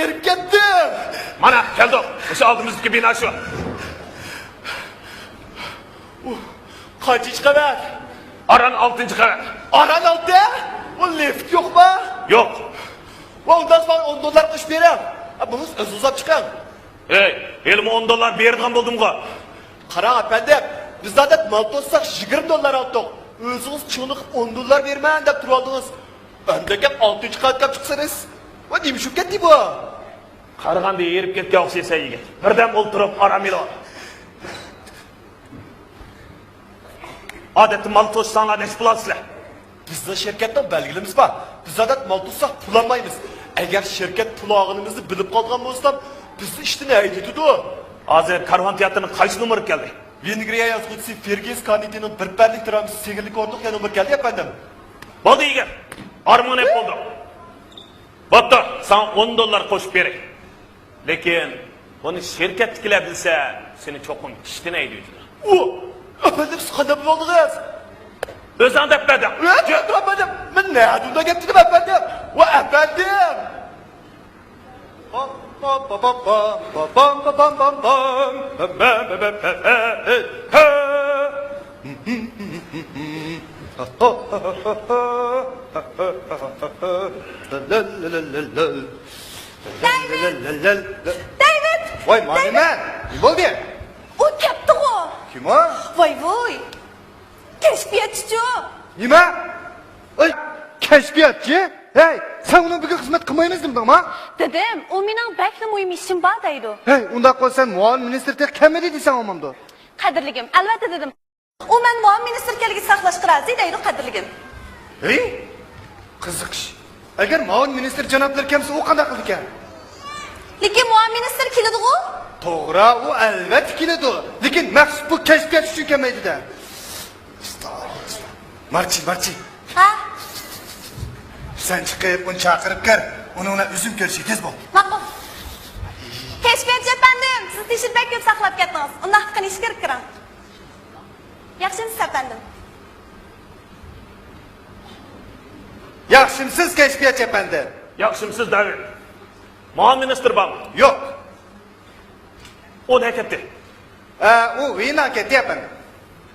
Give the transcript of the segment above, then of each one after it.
erip ketdim. Mana keldik. O'sha oldimizdagi bino shu. Kaçıncı qavat? Aran 6-qavat. Aran altı? O lift yok mu? Yo'q. Ondan sonra $10 kış verem. Bunu öz uzap çıkan. Ey, elime $10 berdigan boldim-ku. Qarang efendim, biz zaten mal tossak $20 aldık. Özünüz çığınıqıp $10 vermeyin dep turaldınız. Öndeki 6. qavatga çıksanız. O neymiş şu ketdi bu? Qaraganda erib ketgan o'xshaysa yigit. Birdan o'ltirib aram elo. Odatda mal to'shsanglar nech pul olasizlar? Bizde şirketten belgelimiz var. Biz zaten mal tutsak pul almayız. Eğer şirket pul ağınımızı bilip kalgan olsam, bizi işte neydi tutu? Hozir Karvan teatrining qaysi numeri keldi? Vengriya yazgıcısı Fergiz Kaniti'nin bir perlik dramisi sevgili korduk ya numara geldi efendim. Bo'ldi yigit. Armon hep bo'ldi. Bo'pti, sana $10 qo'shib beray. Lekin buni shirkatdagilar bilsa, seni cho'qim ishdan haydaydilar. O, efendim siz qanday bilib oldingiz? O'zing deb berdim. Efendim, ben ne adımda gittim efendim? O efendim. David! Vay malime, ne oldu? O kaptı o. Kim o? Vay vay. Keşfiyatçı. Nima? Ay, keşfiyatçı? Hey, sen onun bir hizmet kılmayınızdın ama? Dedim, o mening bekli mühim işim var deydi. Hey, unda koysan muavin minister tek kemedi diysen olmamdı. Qadrligim, albatta dedim. O men muavin ministerkaliga saqlashga razi deydi qadrligim. Hey, kızık iş. Eğer muavin minister canaplar kemse o kadar kıldı ekan. Lekin muavin minister keladi ku? To'g'ri, u albatta keladi. Lekin maxsus bu kashfiyat uchun kelmaydi-da. Marchi. Ha? Sen chiqib uni chaqirib kir. Uni o'zim ko'rishga tez bo'l. Ma'qul. Keşfiyatçı efendim, siz teshib bek ko'p saqlab ketdingiz. Unda haqqini ishga kirib kiring. Yaxshimisiz efendim? Yaxshimisiz kashfiyatchi efendi? Yaxshimisiz David. Muavin minister bormi? Yo'q. O ne ketdi? U vina ketdi efendi.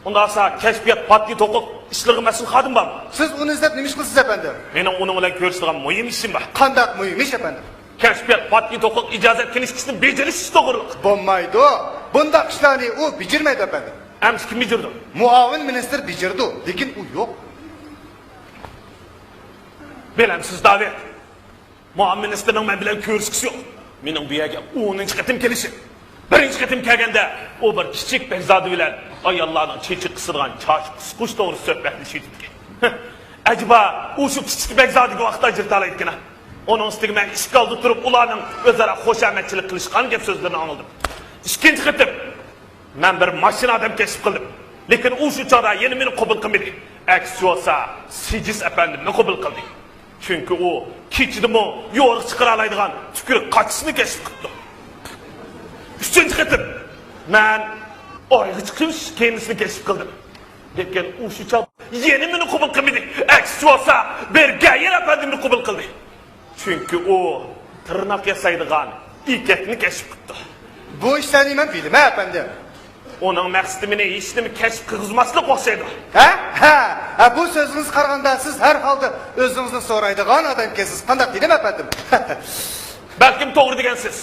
Unda asa kashfiyat patli to'qiq ishlig'i mas'ul xodim bormi? Siz uni izlab nima ish qilasiz efendi? Mening uning bilan ko'rishadigan muhim ishim bor. Qandaq muhim ish efendi? Kashfiyat patli to'qiq ijozat kinishkisini bejirish to'g'riliq. Bo'lmaydi. Bundaq ishlarni u bijirmaydi efendi. Amsi kim bijirdi? Muavin minister bijirdi, lekin u yo'q. Bilamsiz David. Muavin ministerning men bilan ko'rishkisi yo'q. Mening bu yerga 10-chi qatim kelishi. Birinchi qatim kelganda o bir kichik behzodi bilan ayollarning chechi qisirgan chosh qusqush to'g'ri suhbatlashib ekan. Acaba u shu kichik behzodiga vaqtda jirtalayotgan. Onun ustiga men ishga oldi turib ularning o'zaro xushomadchilik qilishgan gap so'zlarini angladim. Ikkinchi qatim men bir mashina odam kashf qildim. Lekin u shu chora yana meni qabul qilmadi. Aksi bo'lsa, Sijiz efendimni qabul qildi. Chunki u kechidimi yo'riq chiqara oladigan tukurik qachisini kashf qildi. Üçüncü qatim men oyga chiqib kendisini kashf qildim. Lekin u shu chol yana meni qabul qilmadi. Aksi bo'lsa, Bergayer efendimni qabul qildi. Chunki u tirnoq yasaydigan iketni kashf qildi. Bu ishlarni men bilmayman efendi. Onun maqsadi meni hech nima kashf qilg'izmaslik o'xshaydi. Ha, bu so'zingiz qaraganda siz har holda o'zingizni so'raydigan odamkasiz. Qanday dedim efendim? Balkim to'g'ri degansiz.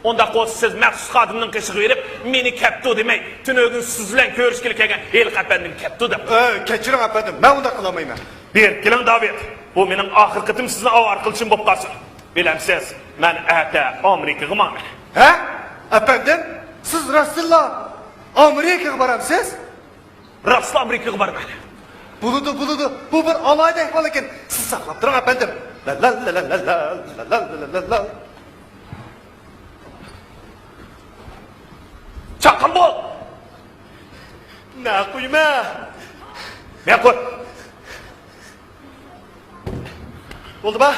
Onda qo'siz siz maxsus xodimning qishig'i berib, meni kaptu demay, tunogin siz bilan ko'rishga kelgan el qapandim kaptu deb. Kechiring efendim, men unda qilolmayman. Bir keling David. Bu mening oxir qitim sizni avar qilishim bo'lib qolsin. Bilamsiz, men ata Amerikaga borman. Ha? Efendim, siz Rasulullah Amerikaga boramsiz? Rasul Amerikaga borman. Buludu. Bu bir alayda ehval ekan. Siz saqlab turing efendim. La. Chaqin bo'l. Na qo'yma. Men qo'y. Bo'ldimi?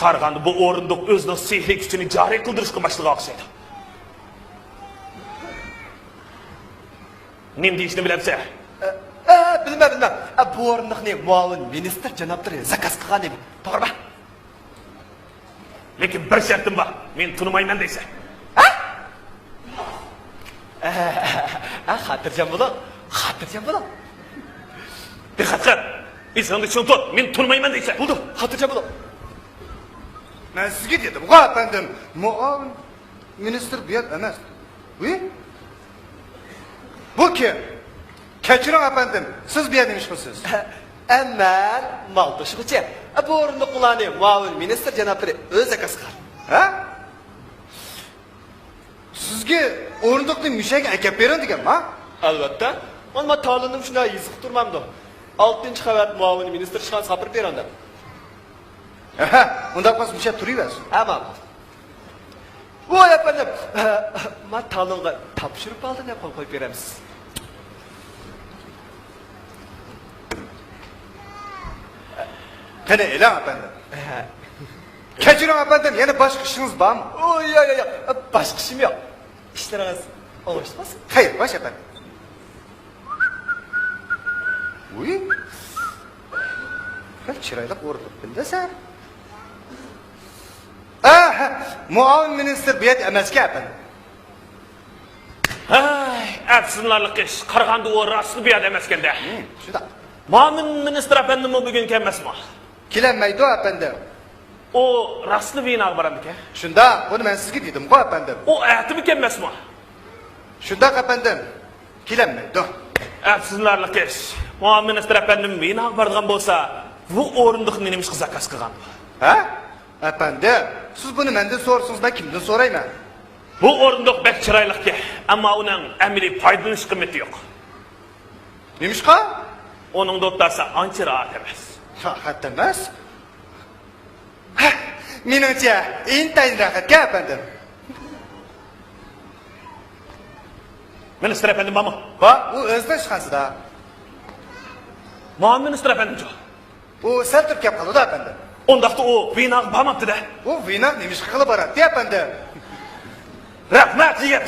Qaraganda bu o'rindiq o'zining sehriy kuchini joriy qildirishga boshlagan o'xshaydi. Nim deyishni bilamsan? bilmem. Bu orunluqni muavin ministr janoblari zakaz qilgan edi. To'g'rimi? Lekin bir shartim bor. Men tunmayman deysan. Xotirjam bo'ling. Diqqat qil. Esingni tushun tut. Men tunmayman deysan. Bo'ldi, xotirjam bo'ling. Ben sizga dedim, "Qa efendim, muavin ministr bu yer emas." Bu kim? Kechiring efendim, siz bu yer demişsiniz. Aman, maltoshg'icha. Bu orunluqlarni muavin ministr janoblari o'zi zakaz qilgan. Ha? Sizga o'rindiqni mushaga akab bering degan, ha? Albatta. Mana ta'limim shunday yiziq turmamdi. 6-qavat muavin ministr chiqqan sapir beranda. Aha, unda qas mushab turaversin. Tamam. Voy efendim, men ta'limga topshirib oldim deb qo'yib beramiz. Qani e'lon efendim. Kechiring efendim, yana boshqa ishingiz bormi? Yo'q, boshqa ishim yo'q. İşleriniz oluşmasın. Hayır, bosh efendim. Uy. Hep chiroyli o'rnib bildingiz-a? Muavin ministr bu yer emasga efendim. Ay, afsunlarlik ish. Qarag'anda u rostli bu yerda emas ekanda. Shunda. Muavin ministr efendimi bugun kelmasmi? Kelinmaydi efendim. O rostli binoga boramdi-ku. Shunda, buni men sizga dedim-ku efendim. O aytib kelmasmi? Shunda efendim. Kelinmaydi. Afsunlarlik ish. Muavin ministr efendim binoga borgan bo'lsa, bu o'rindiqni nima ish zakaz qilgan? Ha? Efendim, siz bunu menden sorsanız ben kimden sorayım? Bu o'rindiq bek chiroyli, ammo uning amaliy foydalanish qiymati yo'q. Neymiş ka? Onun do'ttasi ancha rahat emas. Rahat emas? Menimcha, intayin rahatga efendim. Ministr efendim bormi? Bak, u o'zidan chiqasida. Muavin ministr efendim-chi. U sal turib gap qildi efendim. Ondaqda o binoga bormabdi-da. U vino nemish qilib boradi efendim. Rahmat yigit.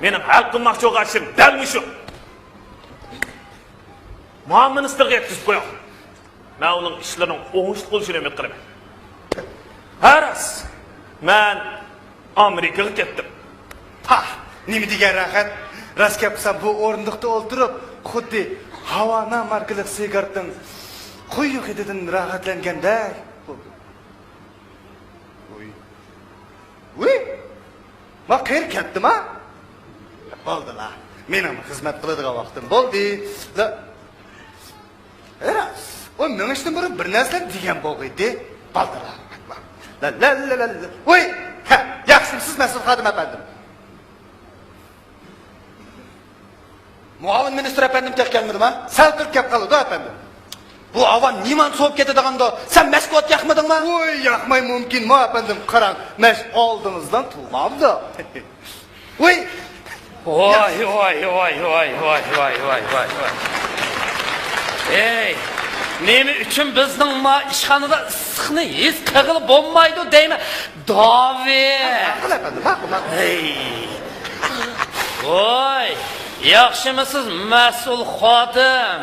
Mening hal qilmoqchi bo'lgan ishim dal shu. Muavin ministerga yetkazib qo'ying. Men uning ishlarining o'ngishli bo'lishini umid qilaman. Haras. Men Amerikaga ketdim. Ha, nima degan rahat? Rost gap qilsam bu o'rindiqda o'ltirib, xuddi havana markali sigaretning quyuq hididan rahatlanganda. Uy. Ma qayerga ketdim-a? Bo'ldilar. Mening xizmat qiladigan vaqtim bo'ldi. Eras. O men ishdan burun bir narsa degan bo'lg'idi. Bo'ldilar. La. Uy. Yaxshimisiz mas'ul xodim efendim. Muavin ministr efendim tek gelmedi mi? Sal turib gap qildi efendim. Bu avan niman soğup ketadiğanda sen Moskvat yakmadın mı? Uy, yakmay mümkün mu efendim? Qarang, mesh oldinizdan tulmabdi. Uy. Voy. Ey, nemi üçün bizning ma ishxonada issiqni his qilib bo'lmaydi deymi? Davi. Ma'qul efendim, ma'qul. Ey. Voy, yaxshimisiz mas'ul xodim?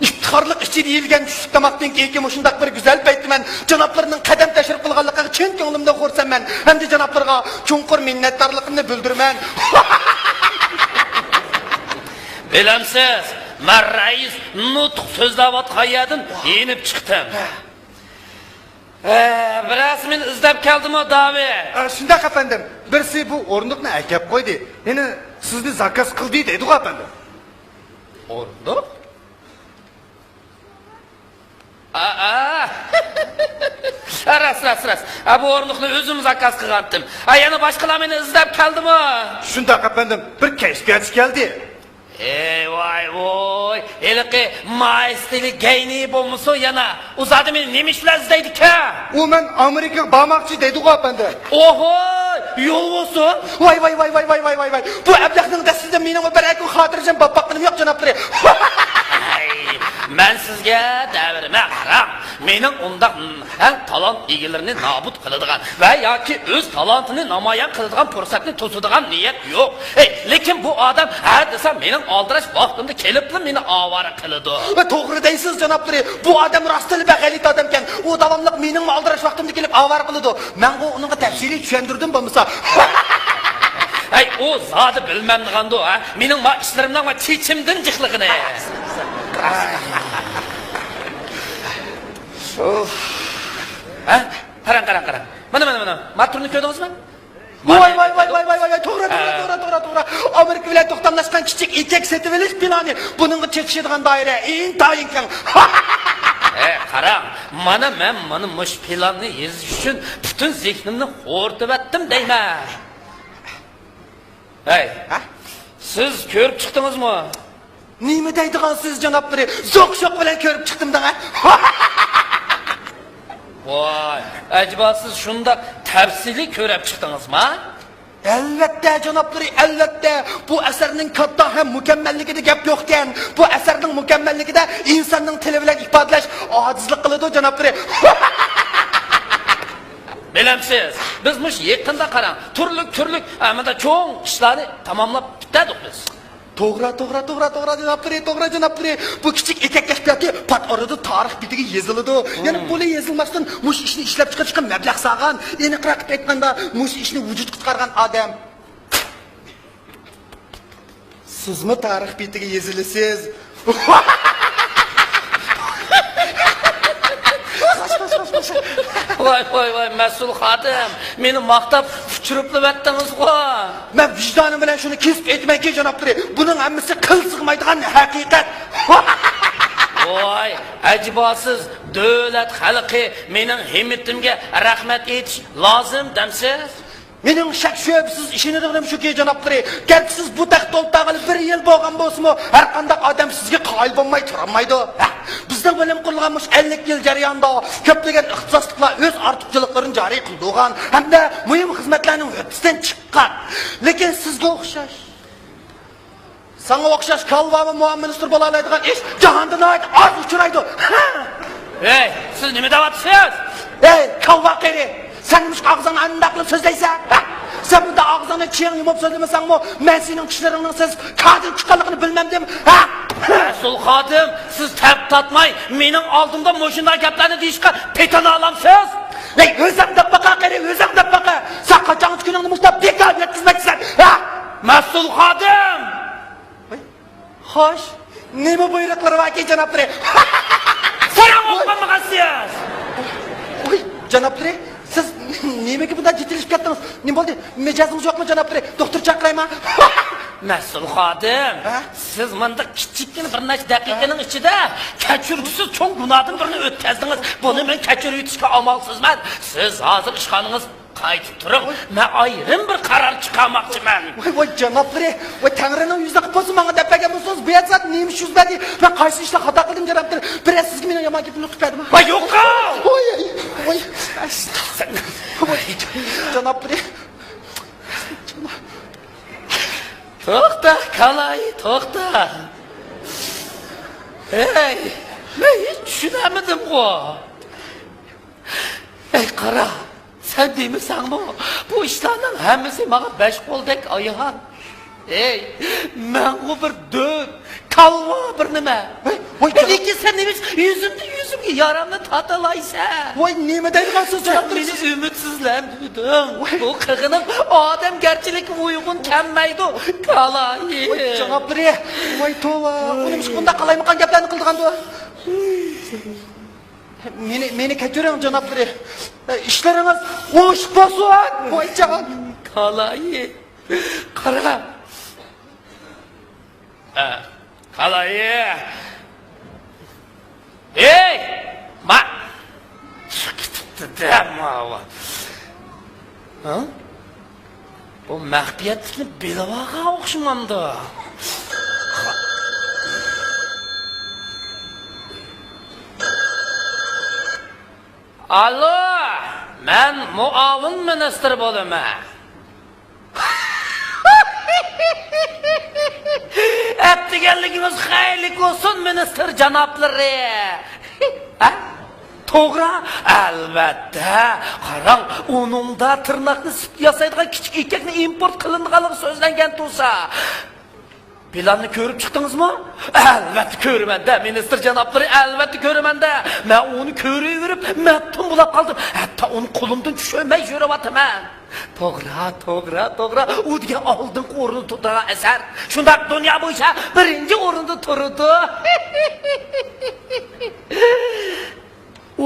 İftiharlık içi deyilgen düşük damaktan keyki muşundak bir güzel peytdi men canaplarının kadem teşrif kılganlıqqa çın könglimden xorsam men hem de canaplarga çunqur minnettarlığımni bildirmen. Bilamsiz, men rais nutq so'zlayotgan yerdan yenib chiqdim. Biraz men izlab keldim o Davi. Shunday efendim, birisi bu o'rindiqni akab qo'ydi. Meni sizni zakaz qildi dedi-ku efendim. O'rindiq? Ras. Bu o'rindiqni o'zim zakaz qilgandim. Yana boshqalar meni izlab keldimi? Shunday efendim, bir kashfiyatchi keldi. Ey voy. Eliqi maestili gayni bo'lmasa yana uzadi meni nima ishlar izlaydi-ku? U men Amerikaga bormoqchi dedi-ku efendim. Oho, yo'l bo'lsin. Vay. Bu ablaqning dastida mening bir akun xotirjam boqqanim yo'q janoblari. Ay, men sizga davrima qarang. Mening undaq ham talant egalarini nobud qiladigan va yoki o'z talantini namoyon qiladigan fursatni to'sadigan niyat yo'q. Lekin bu odam ha desa mening oldirash vaqtimda kelibli meni ovora qiladi. Va to'g'ri deysiz janoblar. Bu odam rostli va g'alit odam ekan. U davomli mening oldirash vaqtimda kelib ovora qiladi. Men bu unga tafsiliy tushuntirdim bo'lmasa. O zodi bilmamdiganda ha. Mening ma ishlarimdan va chechimdan jiqligini. Ha? Qarang. Mana. Maturni ko'rdingizmi? Voy, to'g'ri. Amerika bilan to'xtamlashgan kichik erkak setib olish plani. Buningga chekishadigan doira intayin keng. Qarang, men mana mush planni yozish uchun butun zehnimni xo'rtib deyman. Siz ko'rib chiqdingizmi? Nima deydigansiz janoblar? Zo'q bilan ko'rib chiqdim da. Voy, acaba siz shunda tafsili ko'rib chiqdingizmi? Albatta janoblar, albatta. Bu asarning katta ham mukammalligida gap yo'q ekan. Bu asarning mukammalligida insonning tili bilan ifodalash ojizlik qiladi janoblar. Bilamsiz, biz mush yaqinda qarang, turli amada cho'ng ishlarni tamomlab bitdik biz. To'g'ri janoblar. Bu kichik erkak kashfiyoti pat orada tarix bitiga yoziladi. Ya'ni buni yozilmasdan mush ishni ishlab chiqarishga mablag' sag'an, aniqroq aytganda mush ishni vujudga chiqargan odam. Sizmi tarix bitiga yozilasiz? Voy, mas'ul xodim, meni maqtab fuchuribli batdingiz-ku. Men vijdonim bilan shuni kesib aytmayki janoblar, buning hammasi qil sig'maydigan haqiqat. Voy, ajibosiz davlat xalqi mening himmatimga rahmat aytish lozim demsiz? Mening shak shubsiz ishonadiganim shuki janoblar, garchi siz bu taxtda o'ltag'ili 1 yil bo'lgan bo'lsa-mu, har qanday odam sizga qoyil bo'lmay turolmaydi. Bizning bilim qurilganmish 50 yil jarayonida ko'plagan ixtisosliklar o'z ortiqchiliklarini joriy qilgan hamda muhim xizmatlarning o'tisidan chiqqan. Lekin sizga o'xshash Sana o'xshash kalva va muamministr bo'la oladigan ish jahonda oz uchraydi. Siz nima deyapsiz? Kalva qeri. Sen nima og'zingni anda qilib so'zlaysan? Sen bunda og'zingni cheng yumib so'zlamasangmi, men sening kishilaringning siz kadr chiqqanligini bilmamdim. Mas'ul xodim, siz tab tatmay mening oldimda mo'shunday gaplarni deyishga petana olamsiz? O'zing deb baqa qeri, o'zing deb baqa. Sen qachon kuningni mushtab bekor yetkazmoqchisan? Mas'ul xodim. Xo'sh, nima buyruqlar va aka janoblar? Salom o'qimag'asiz. Voy, janoblar, siz nimaga bunday jitilishib ketdingiz? Nima bo'ldi? Mijozingiz yo'qmi janoblar? Doktor chaqirayman. Mas'ul xodim, siz menda kichikgina bir necha daqiqaning ichida kechirgisiz cho'ng gunohdan birini o'tkazdingiz. Buni men kechirib yutishga amalsizman. Siz hozir ishxonangiz qaytib turib, men ayrim bir qaror chiqarmoqchiman. Voy janoblar, voy Tangrining yuzida qilib bo'lsa menga dapagan bo'lsangiz, bu yozat nima ish yuzladi? Men qaysi ishlar xato qildim janoblar? Biraz sizga meni yomon gapni qilmadimmi? Voy yo'q-ku. Voy. Janoblar. To'xta, qalay, to'xta. Men hech tushunamadim-ku. Qara. Sen deymisanmi? Bu ishlarning hammasi menga 5 qo'ldek oyoq. Men bu bir död, kalva bir nima. Lekin sen nima yuzimga yaramni tatalaysan? Voy, nima deyapsiz janoblar? Meni umidsizlantirding. Bu qirg'inim odamgarchilik uyg'un kammaydi. Qalay. Voy janoblar, voy tova, uning shunda qalaymagan gaplarni qildigan-ku. Meni kechiring janoblar. İşleriniz hoş bo'lsin. Voy javob. Qalay. Qara. Qalay. Bu mahbiyatni bilavaga o'xshamamdi. Alo, men muavin ministr bo'laman. Etdik deganligimiz xayrlik olsun minister janoblari. Ha? To'g'ri, albatta. Qarang, uningda tirnoqni sip yasaydigan kichik ekakni import qilinganligi so'zlangan tursa, planni ko'rib chiqdingizmi? Albatta ko'raman-da, minister janoblari, albatta ko'raman-da. Men uni ko'raverib, mattum bo'lib qoldim. Hatto uni qo'limdan tushirmay yurayotaman. To'g'ri. U degan oldingi o'rinda turgan asar. Shunday dunyo bo'yicha birinchi o'rinda turdi.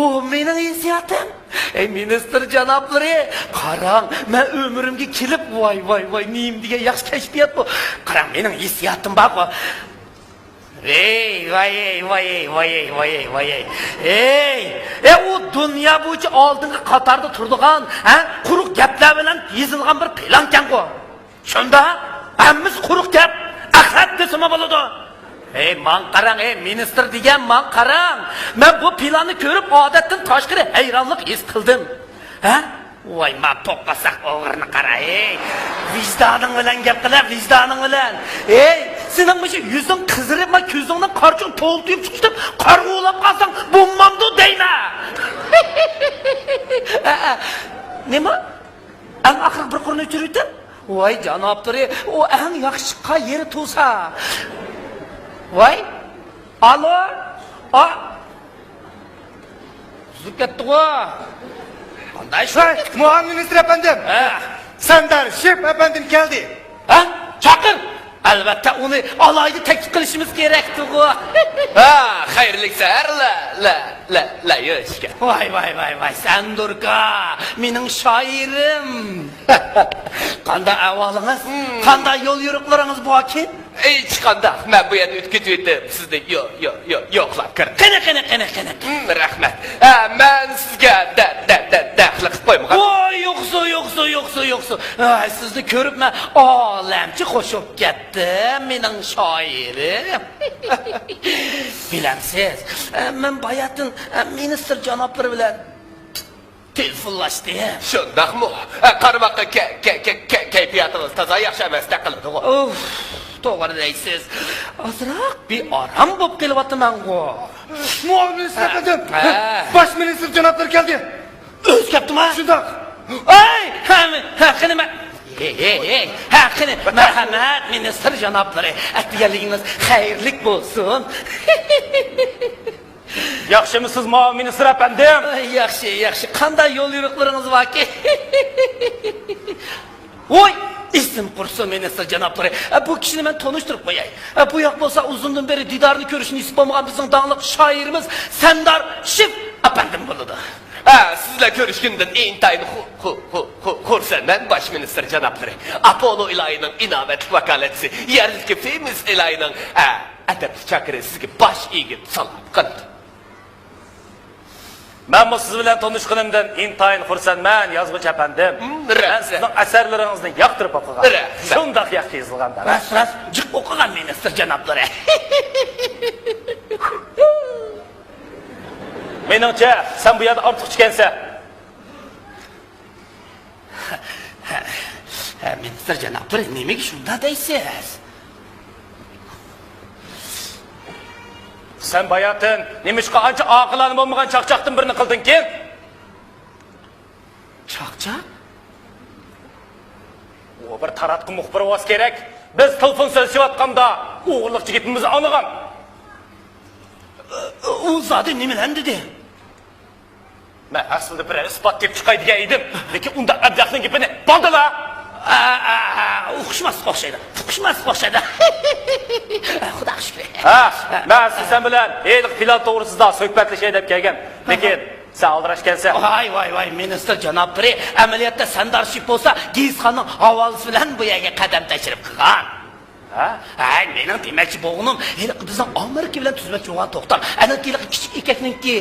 O mening hisiyatim. Ey minister janoblari, qarang, men umrimga kelib voy, nim degan yaxshi kashfiyat bu. Qarang, mening hisiyatim bor. Ey, o dunyo bo'yicha oldingi qatorda turadigan, quruq gaplar bilan yozilgan bir plan ekan-ku. Shunda hammamiz quruq gap, aqlat desam bo'ladi. Ey, man qarang, minister degan man qarang. Men bu planni ko'rib, odatdan tashqari hayronlik his qildim. Voy, men to'qasak o'g'irni qara, Vijdoning bilan gap qilib, vijdoning bilan. Sening bu yuzing qizirib, men ko'zingdan qarchuq to'ltib chiqib, qarg'ulab qolsang, bo'lmamdi deyma. Nima? Ang oxir bir qo'rni o'chirdi? Voy, janoblari, o ang yaxshi chiqqan yeri to'sa. Voy, alo? Zukattuğa. Qanday shu? Muavin minister efendim. Sandar Şef efendim geldi. Chaqir. Albatta uni alayda taklif qilishimiz kerak-ku. Xayrlik sar, la yoshga. Voy, Sandurka, mening shoirim. Qanday ahvolingiz? Qanday yo'l yo'riqlaringiz bor ekan? Chiqanda men bu yerni o'tkazib o'tdim. Sizni yo'qlab kirdim. Qana. Rahmat. Men sizga daxli qilib qo'ymagan. Voy, yo'qsa. Sizni ko'rib men olamchi qo'shib ketdim, mening shoirim. Bilamsiz, men bayatın minister janoblari bilan telefonlashdim. Shundaqmi? Qarmoqqa kayfiyatingiz toza yaxshi emas qiladi. To'g'ri deysiz. Ozroq bir orom bo'lib kelyapman-ku. Muavin minister efendim. Baş minister janoblari geldi. O'zgaptimi? Shundoq. Qani qani marhamat minister janoblari, aytganligingiz xayrlik bo'lsin. Yaxshimisiz, muavin minister efendim? Yaxshi. Qanday yo'l yo'riqlaringiz borki? Voy, ism qursin minister janoblari. Bu kishini men tanishtirib qo'yay. Bu yoq bo'lsa uzundan beri didorini ko'rishni isib bo'lmagan bizning donliq shoirimiz Sandar Şef efendim bo'ladi. Sizlar ko'rishgandan intayin xursandman bosh minister janoblari. Apollo ilohining inovatli vakolatchisi, yerdagi Femis ilohining adab chaqiri sizga bosh egib salom qildi. Men bu siz bilan tanishganimdan intayin xursandman, yozuvchi efendim. Men sizning asarlaringizni yoqtirib o'qigan. Shundoq yaxshi yozilganda. Ras, jiq o'qigan minister janoblari. Meningcha, sen bu yerda ortiq chiqansan. Minister janoblari, nimaga shunda deysiz? Sen bayatın, nimishqa ancha oqilani bo'lmagan chaqchaqdan birini qilding-ki? Chaqchaq? O bir taratqi muxbir bo'lish kerak. Biz telefon so'rashayotganda o'g'irlik yigitimizni anigan. U zodi nimadan dedi? Men aslida bir isbot deb chiqay degan edim, lekin unda abdaqning gapini bo'ldi-la. O'xshmas o'xshaydi. Xudo shukr. Men sen bilan eliq plan to'g'risida suhbatlashay deb kelgan. Lekin sen aldirashgansan. Voy, minister janoblari, amaliyotda Sandar Şef bo'lsa, Gizxonning havolasi bilan bu yerga qadam tashrif qilgan. Mening demakchi bo'g'inim, bizning Amerika bilan tuzmoqchi bo'lgan to'xtam. Aniqlik kichik ekakninki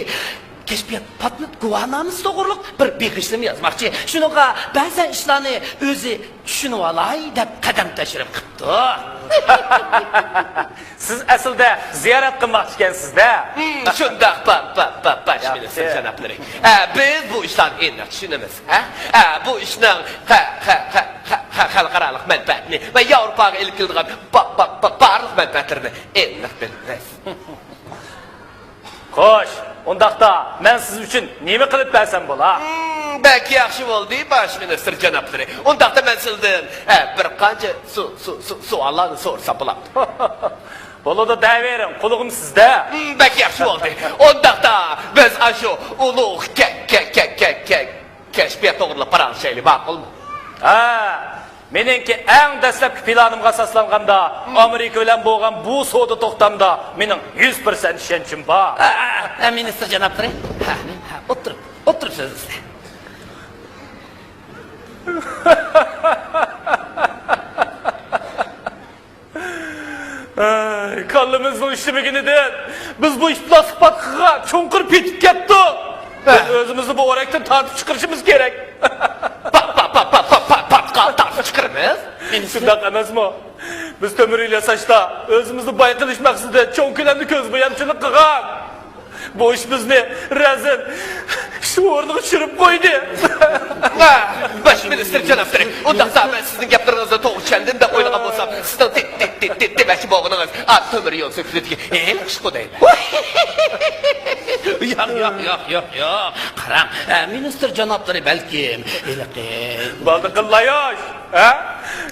kashfiyat patnit guvohnamasi to'g'riliq bir beg'ishlim yozmoqchi. Shunaqa ba'zan ishlarni o'zi tushunib olay deb qadam tashrif qildi. Siz aslida ziyorat qilmoqchi ekansiz-da. Shundoq bosh minister janoblari. Biz bu ishlarni endi tushunamiz. Bu ishning xalqaralıq mənfəətini və Avropaga ilib kildiğən barlıq mənfəətlərini eniq biliriz. Xoş, ondaqda mən siz üçün nemi qilib bərsəm bola? Belki yaxşı oldu baş minister cənabları. Ondaqda mən sizdən bir qanca suallarını sorsam bulam. Bolu da dəverin, qulğum sizdə. Belki yaxşı oldu. Ondaqda biz aşu uluq kəşfiyyat uğurlu paranşaylı maqulmu? Menenki ən dəstəbki planımğa saslanganda Amerika bilan bo'lgan bu savdo to'xtamda mening 100% ishonchim bor. Minister janoblar, o'tirib so'zingizda. Kallımızın işlemegininden biz bu iflas patkıga çoğunqur petip ketdik. Özümüzü bu oraktan tartıp çıkarışımız gerek. Patkal tartıp çıkarımız? Şundak emez mi? Biz tömürüyle saçta özümüzü bayqilish maqsadida çoğun kölemli köz boyamçılık qilgan. Bu iş bizni rezil şu o'rniga tushirib qo'ydi. Baş minister janobları, ondaqda men sizning gaplaringizni to'g'ri tushundim deb o'ylagan bo'lsam, sizning demoqchi bo'lganingiz tömür yo'l sökülüdiki. Yaxshi qo'day. Yo'q. Qarang, minister janoblari balkim Baldı qıllayosh,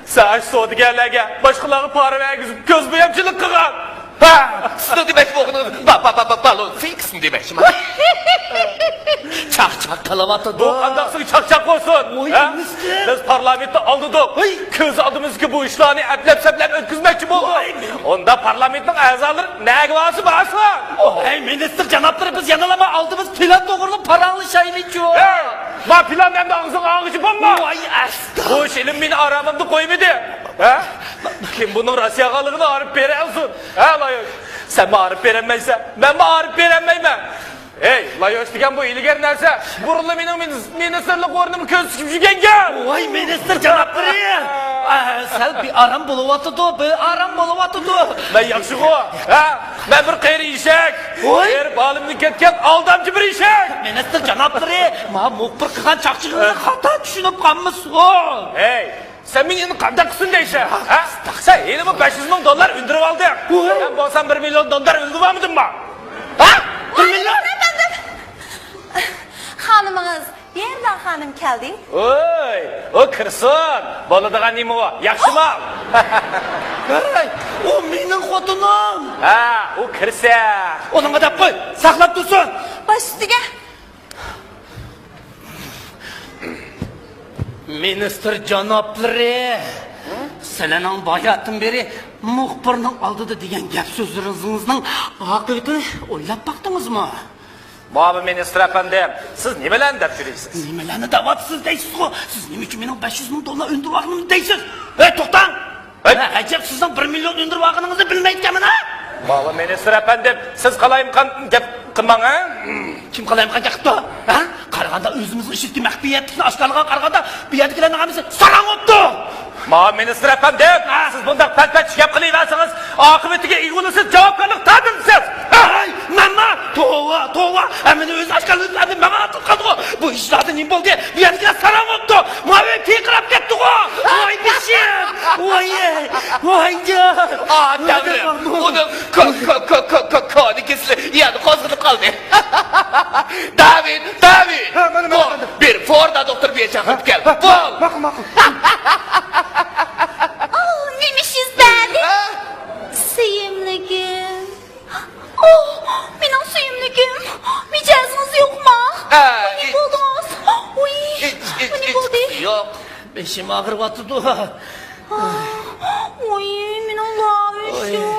Sen savdogarlarga boshqalarga pora bergizib ko'z boyamchilik qilgan. Sizning demoqchi bo'lganingiz balon fiksmi demoqchimi? Çak kalavatı Bu qandaqsiz çak olsun. Biz parlamentda aldık. Ko'z oldimizga bu ishlarni aplab-saplab o'tkazmoqchi bo'ldik. Onda parlamentning a'zolari nega vasi bo'lsin? Ey minister janoblari, biz yanılama aldığımız plan doğrulu paralı şeylik yok. Ma planlarımda ağzın ağıcı bomba. Vay asta. Bu işin beni aramımda koymadı. Kim bunun Rusiyagalığını arıp verelsin? Layoş. Sen mi arıp veremeysen, ben mi arıp veremeyim? Hey, Layoş diyen bu ilgiler nerse, burunlu benim ministerlik ornumu köz sıkıp yüken gel. Vay minister janoblari. Sen bir aram buluvatıdı. Ben yakşı o. Ben bir kayri işek. Eğer bağımlı ketken aldamcı bir işek. Minister janoblari, ma muhbir qilgan chaqchig'ini xato tushunib qolmisan. Hey, sen beni qanday qilsin deysan? Sen elime $500,000 indirib olding. Ben bo'lsam $1 milyon indiribamidimmi? 1 milyon? Xonimimiz, yerdan xonim kelding. Oy, o kirsin. Bo'ladigan nima o? Yaxshimi? Hey, o mening xotinim. O kirsa. Onunla da qo'y, saqlab tursin. Bosh ustiga. Minister janoblari, sizlarning bayatdan beri muxbirning oldida degan gap so'zlaringizning oqibatini o'ylab baqdingizmi? Baba minister efendim, siz ne bilen dep yürüyorsunuz? Nimalarni davapsiz deysiz ku? Siz nima uchun mening $500,000 undirmoqni deysiz? Hey, to'xtang! Ajab sizning 1 milyon undirmoqingizni bilmayotganman, ha? Baba minister efendim, siz qalayimqan gap qilmang, ha? Kim qalayimqan gap qildi? Ha? Qaraganda o'zimizning ishki maxfiyatlikni oshkorlagan qaraganda bu yerdagilarning hammasi sarang o'tdi. Ma minister efendim, siz bunda pat-pat gap qilaversangiz, oqibatiga ig'unisiz javobgarlik tortasiz. Ay, mama, to'g'ri. Meni o'z oshkorladim, menga atib qoldi. Bu ishlarda nima bo'ldi? Bu yerdagilar sarang o'tdi. Mo'min teqirab ketdi. Voy bishim. Voyjon. Davrim, onun konikisi yani kozgunu kaldı. David. Bir Ford'a doktor bir çakıp gel. Bol. Maqul. Neymişiz ben? Suyumligim. Benim suyumligim. Mijazınız yok mu? Ne buldunuz? Ne buldu? Yok. Beşim ağrıvatıdı. Benim lavuşum.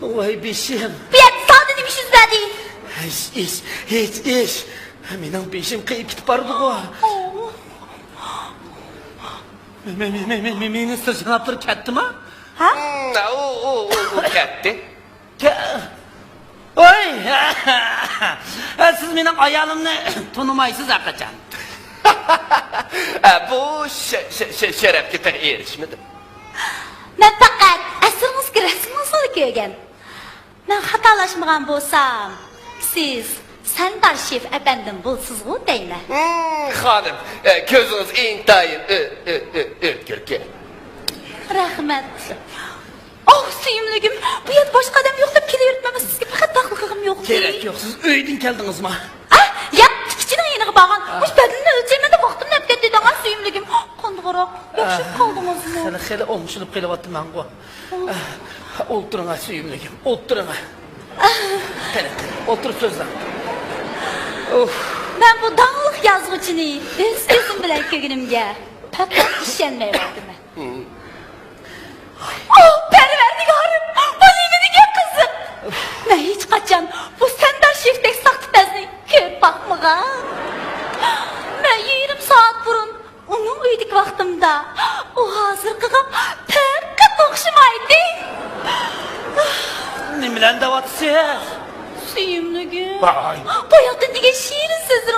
Vay bişim. Bir yer sağda demişiz ben değil. Hiç iş. Benim beşim kayıp gidip vardı o. Minister janoblar ketdi mi? Ha? O ketti. Oy! Siz mening ayolimni tanimaysiz haqacan. Bu şerefli pek erişmedim. Ben fakat asrımızga rasmınızı ko'rgan. Ben xatolashmagan bo'lsam, siz Sendar Şef efendim bulsuzluğu değme. Hanım, gözünüz intayın ötkürkü. Rahmet. Oh suyumlugum, bu yer başka adam yok da kiliyortmemiz sizge fakat taklılığım yok. Gerek yok. Siz öyden geldiniz mi? Ah, yap, kichkina yeniği bağın. Hoş bedenini ölçeymen de vaktim nep ketdi dana suyumlugum. Kandıqarak, yakışıp kaldınız mı? Hele olmuşulup kelyaptım ben bu. Oturun ha suyumligim. Oturun ha. Hele otur sözle. Ben bu dağlık yazgıçını öz gözüm bilen kögünümge pek işenmeye vardım ben. Oh perverdigarım, bu nemedige kızım. Ben hiç kaçan bu Sendar Şef'tek saktı bezini köp bakmağa. Ben 20 saat burun onun uydik vaktimde o hazır kıgım pek kıt okşumaydı. Ne bilen davatsı? Suyumlu gün. Vay. Bayatın dige şiirin sözleri